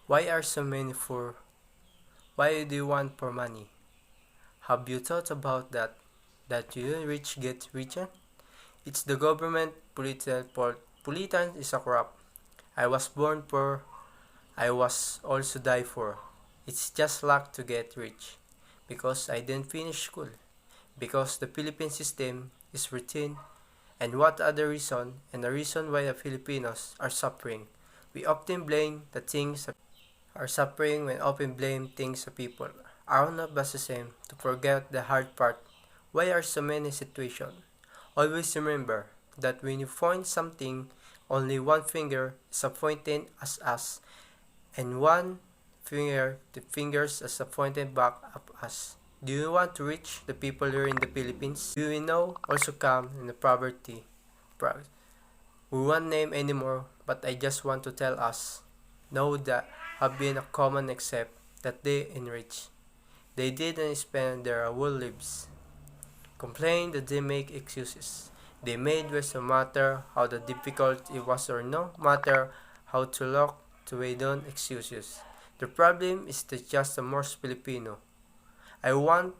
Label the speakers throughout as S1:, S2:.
S1: Why are so many poor? Why do you want for money? Have you thought about that? That you rich get richer? It's the government political fault. Politics is a corrupt. I was born poor. I was also die poor. It's just luck to get rich. Because I didn't finish school. Because the Philippine system is routine. And what other reason? And the reason why the Filipinos are suffering. We often blame the things are suffering when often blame things of people. Are not the same to forget the hard part. Why are so many situations? Always remember that when you point something, only one finger is pointing at us, and one finger, the fingers is pointing back at us. Do you want to reach the people here in the Philippines? Do you know also come in the poverty? We won't name anymore, but I just want to tell us, know that have been a common except that they enrich. They didn't spend their whole lives. Complain that they make excuses. They made was no matter how the difficult it was or no matter how to look to way down excuses. The problem is that just the most Filipino. I want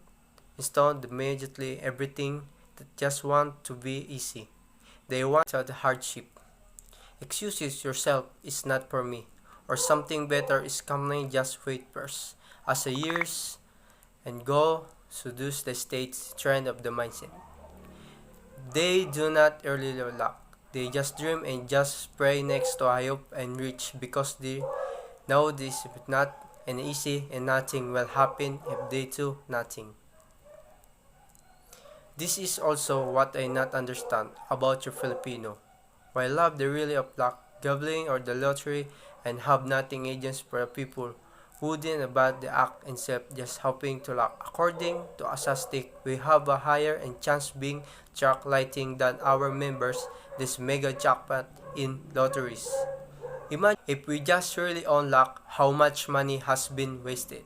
S1: installed immediately everything that just want to be easy. They want out the hardship. Excuses yourself is not for me. Or something better is coming, just wait first. As the years and go seduce the state's trend of the mindset. They do not early luck. They just dream and just pray next to I hope and reach because they know this is not an easy and nothing will happen if they do nothing. This is also what I not understand about your Filipino. Why love the really of luck, gambling or the lottery and have nothing agents for people who didn't about the act except just hoping to luck. According to a statistic, we have a higher and chance being track lighting than our members this mega jackpot in lotteries. Imagine if we just really own luck, how much money has been wasted.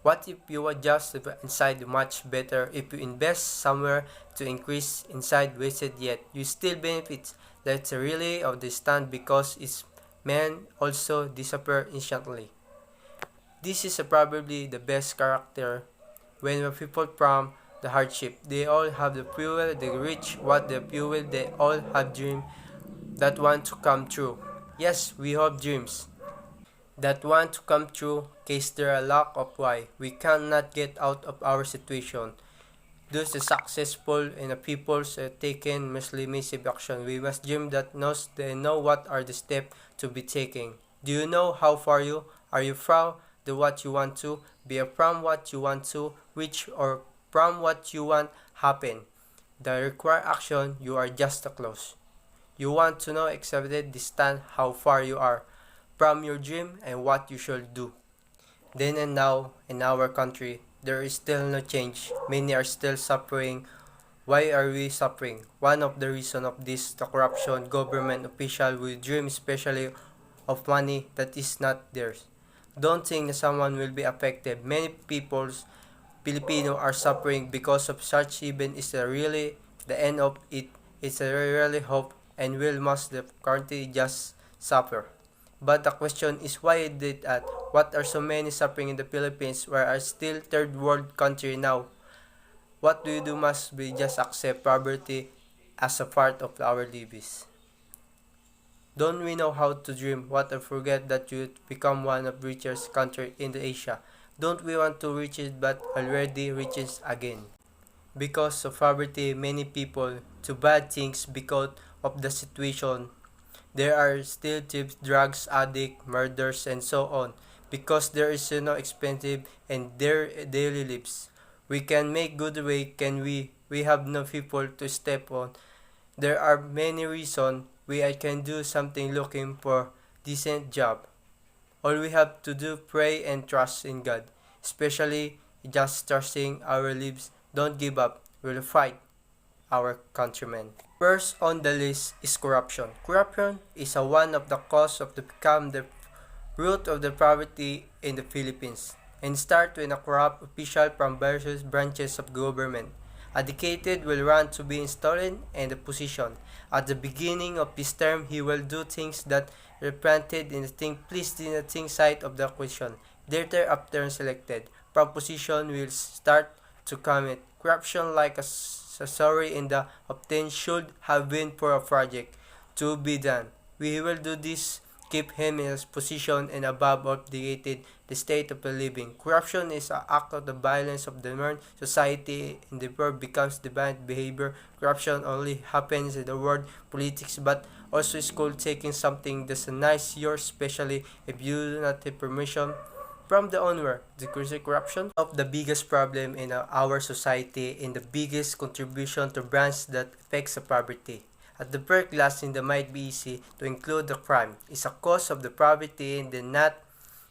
S1: What if you adjust inside much better if you invest somewhere to increase inside wasted yet you still benefit? That's really of the stand because its men also disappear instantly. This is probably the best character when the people from the hardship. They all have the fuel, the rich, what the fuel, they all have dreams that want to come true. Yes, we have dreams that want to come true, case there a lack of why we cannot get out of our situation. Thus the successful and the people's taken mostly massive action. We must dream that knows they know what are the steps to be taken. Do you know how far you? Are you from the what you want to? Be from what you want to, which or from what you want happen. The required action you are just close. You want to know accepted distance how far you are from your dream and what you should do. Then and now in our country there is still no change. Many are still suffering. Why are we suffering? One of the reasons of this the corruption government official will dream especially of money that is not theirs. Don't think that someone will be affected. Many people's Filipino are suffering because of such even is really the end of it. It's a really hope and will must the country just suffer. But the question is why did that? What are so many suffering in the Philippines where are still third world country now? What do you do must we just accept poverty as a part of our lives? Don't we know how to dream? What I forget that you become one of richest country in the Asia. Don't we want to reach it but already reaches again? Because of poverty, many people to bad things because of the situation. There are still thieves, drugs addict, murders, and so on. Because there is no expensive and their daily lives. We can make good way, can we? We have no people to step on. There are many reasons we can do something looking for decent job. All we have to do pray and trust in God. Especially just trusting our lives. Don't give up. We'll fight our countrymen. First on the list is corruption. Corruption is one of the cause of the become the root of the poverty in the Philippines and start when a corrupt official from various branches of government. A decade will run to be installed in the position. At the beginning of his term, he will do things that represented in the thing pleased in the thing side of the question. Later, after selected, proposition will start to commit. Corruption like a sorry in the obtained should have been for a project to be done. We will do this, keep him in his position and above all dictated the state of the living. Corruption is an act of the violence of the modern society and therefore becomes the bad behavior. Corruption only happens in the world politics but also school taking something that's nice yours, especially if you do not have permission from the owner. Decreasing corruption of the biggest problem in our society and the biggest contribution to branch that affects the poverty. At the first class, it might be easy to include the crime is a cause of the poverty and then not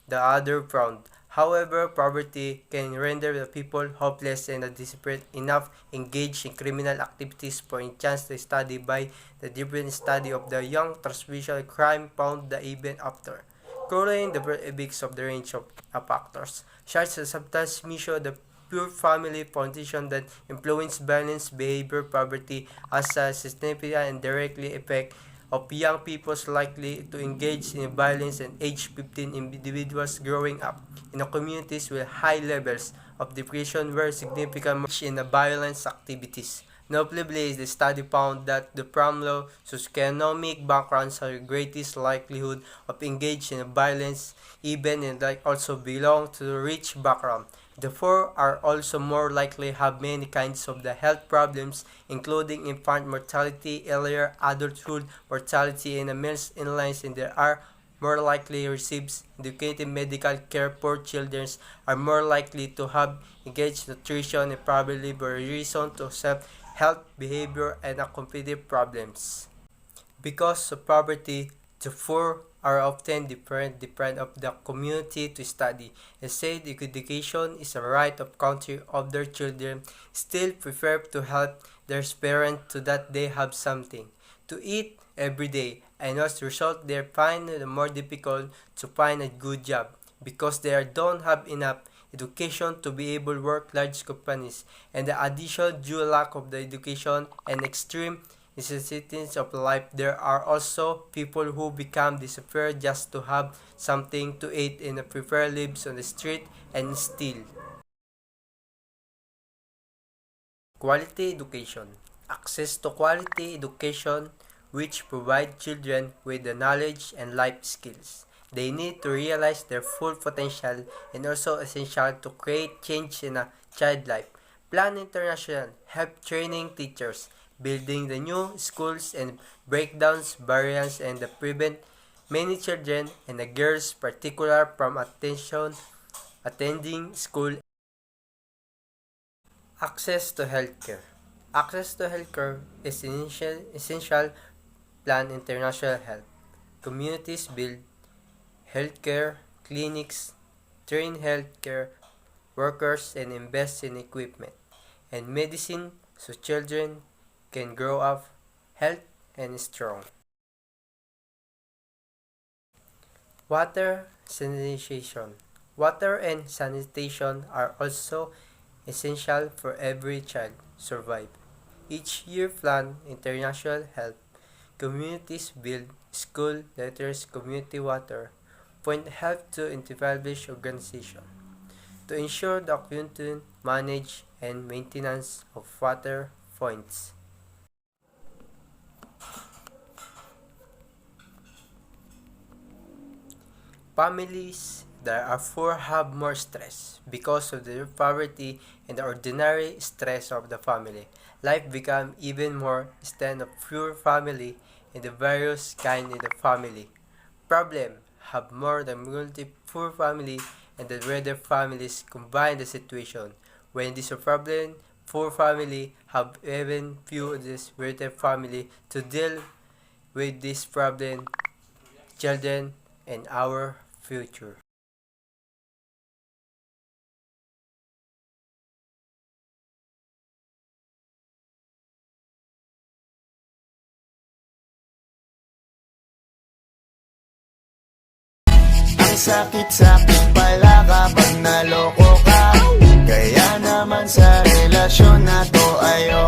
S1: the other front. However, poverty can render the people hopeless and desperate enough engaged in criminal activities. For instance, the study by the different study of the young transmission crime found that even after growing the effects of the range of factors, such as substance mission, the pure family foundation that influence violence behavior, poverty has a significant and directly effect of young people's likely to engage in violence and age 15 individuals growing up in the communities with high levels of depression were significant in the violence activities. Notably, the study found that the from low socioeconomic backgrounds have the greatest likelihood of engaging in violence, even and also belong to the rich background. The poor are also more likely to have many kinds of the health problems, including infant mortality, earlier adulthood mortality, and males in lines, and they are more likely receives educated medical care. Poor children are more likely to have engaged nutrition and probably for reason to self-health behavior and competitive problems. Because of poverty, the poor are often dependent of the community to study. Instead, education is a right of country of their children still prefer to help their parents so that they have something to eat every day, and as a result, they find it more difficult to find a good job because they don't have enough education to be able to work large companies, and the addition due lack of the education and extreme necessities of life. There are also people who become desperate just to have something to eat and prefer lives on the street and steal. Quality education. Access to quality education which provide children with the knowledge and life skills they need to realize their full potential and also essential to create change in a child life. Plan International help training teachers, building the new schools and break down barriers and prevent many children and the girls particular from attending school. Access to healthcare. Access to healthcare is essential. Plan international health. Communities build healthcare clinics, train healthcare workers, and invest in equipment and medicine so children can grow up healthy and strong. Water sanitation. Water and sanitation are also essential for every child survive. Each year plan international health communities build school letters community water point help to establish organization to ensure the community manage and maintenance of water points. Families that are poor have more stress because of the poverty and the ordinary stress of the family. Life becomes even more instead of pure family and the various kind in the family. Problem have more than multi poor family and the rather families combine the situation. When this problem, poor family have even few this greater family to deal with this problem, children and our future.
S2: Ang sakit-sakit pala kapag naloko ka. Kaya naman sa relasyon relasyon na to ayoko